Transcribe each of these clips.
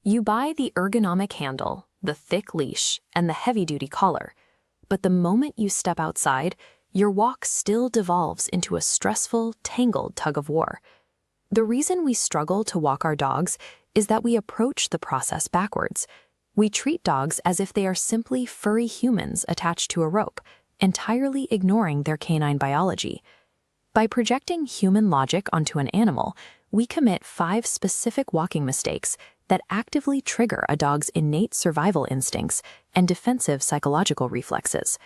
You buy the ergonomic handle, the thick leash, and the heavy-duty collar, but the moment you step outside, your walk still devolves into a stressful, tangled tug-of-war. The reason we struggle to walk our dogs is that we approach the process backwards. We treat dogs as if they are simply furry humans attached to a rope, entirely ignoring their canine biology. By projecting human logic onto an animal, we commit 5 specific walking mistakes that actively trigger a dog's innate survival instincts and defensive psychological reflexes.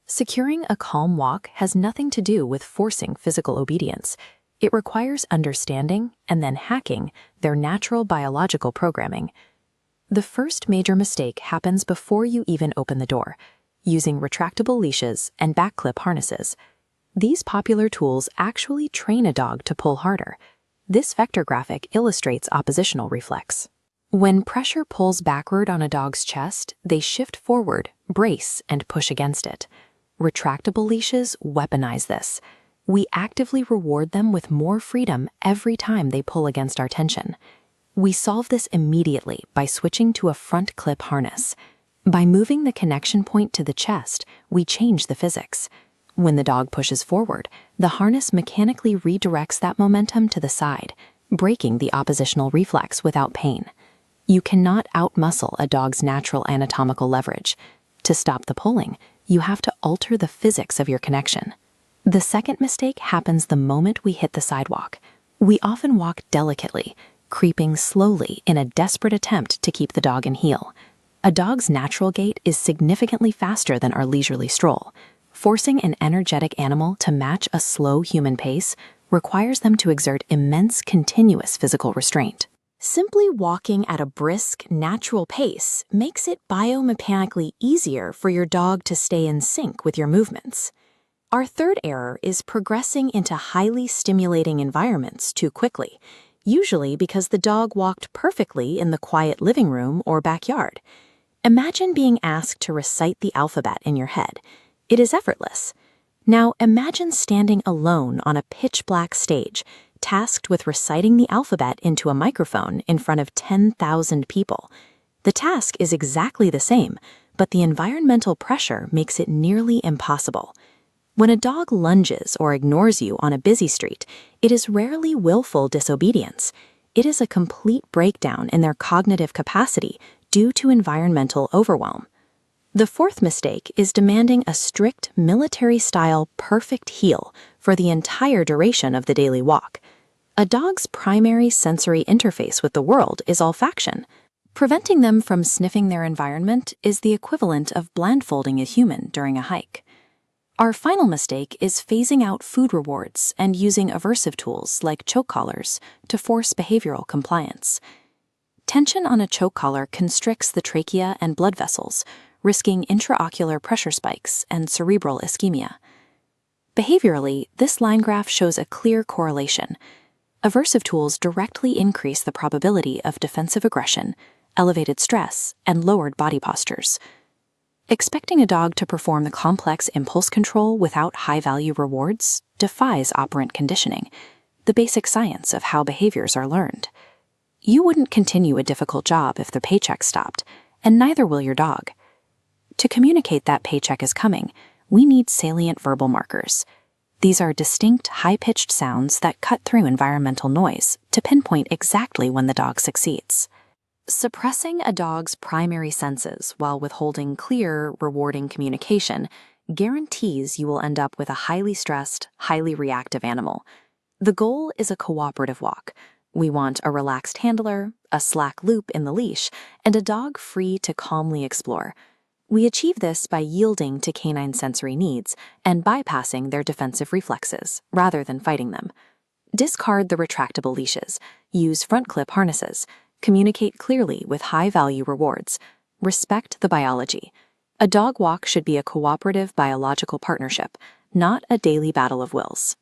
Securing a calm walk has nothing to do with forcing physical obedience. It requires understanding and then hacking their natural biological programming. The first major mistake happens before you even open the door, using retractable leashes and back-clip harnesses. These popular tools actually train a dog to pull harder. This vector graphic illustrates oppositional reflex. When pressure pulls backward on a dog's chest, they shift forward, brace, and push against it. Retractable leashes weaponize this. We actively reward them with more freedom every time they pull against our tension. We solve this immediately by switching to a front clip harness. By moving the connection point to the chest, we change the physics. When the dog pushes forward, the harness mechanically redirects that momentum to the side, breaking the oppositional reflex without pain. You cannot outmuscle a dog's natural anatomical leverage. To stop the pulling, you have to alter the physics of your connection. The second mistake happens the moment we hit the sidewalk. We often walk delicately, creeping slowly in a desperate attempt to keep the dog in heel. A dog's natural gait is significantly faster than our leisurely stroll. Forcing an energetic animal to match a slow human pace requires them to exert immense continuous physical restraint. Simply walking at a brisk, natural pace makes it biomechanically easier for your dog to stay in sync with your movements. Our third error is progressing into highly stimulating environments too quickly, usually because the dog walked perfectly in the quiet living room or backyard. Imagine being asked to recite the alphabet in your head. It is effortless. Now imagine standing alone on a pitch-black stage, tasked with reciting the alphabet into a microphone in front of 10,000 people. The task is exactly the same, but the environmental pressure makes it nearly impossible. When a dog lunges or ignores you on a busy street, it is rarely willful disobedience. It is a complete breakdown in their cognitive capacity due to environmental overwhelm. The fourth mistake is demanding a strict military-style perfect heel for the entire duration of the daily walk. A dog's primary sensory interface with the world is olfaction. Preventing them from sniffing their environment is the equivalent of blindfolding a human during a hike. Our final mistake is phasing out food rewards and using aversive tools like choke collars to force behavioral compliance. Tension on a choke collar constricts the trachea and blood vessels, risking intraocular pressure spikes and cerebral ischemia. Behaviorally, this line graph shows a clear correlation. Aversive tools directly increase the probability of defensive aggression, elevated stress, and lowered body postures. Expecting a dog to perform the complex impulse control without high-value rewards defies operant conditioning, the basic science of how behaviors are learned. You wouldn't continue a difficult job if the paycheck stopped, and neither will your dog. To communicate that paycheck is coming, we need salient verbal markers. These are distinct, high-pitched sounds that cut through environmental noise to pinpoint exactly when the dog succeeds. Suppressing a dog's primary senses while withholding clear, rewarding communication guarantees you will end up with a highly stressed, highly reactive animal. The goal is a cooperative walk. We want a relaxed handler, a slack loop in the leash, and a dog free to calmly explore. We achieve this by yielding to canine sensory needs and bypassing their defensive reflexes, rather than fighting them. Discard the retractable leashes, use front clip harnesses, communicate clearly with high-value rewards, respect the biology. A dog walk should be a cooperative biological partnership, not a daily battle of wills.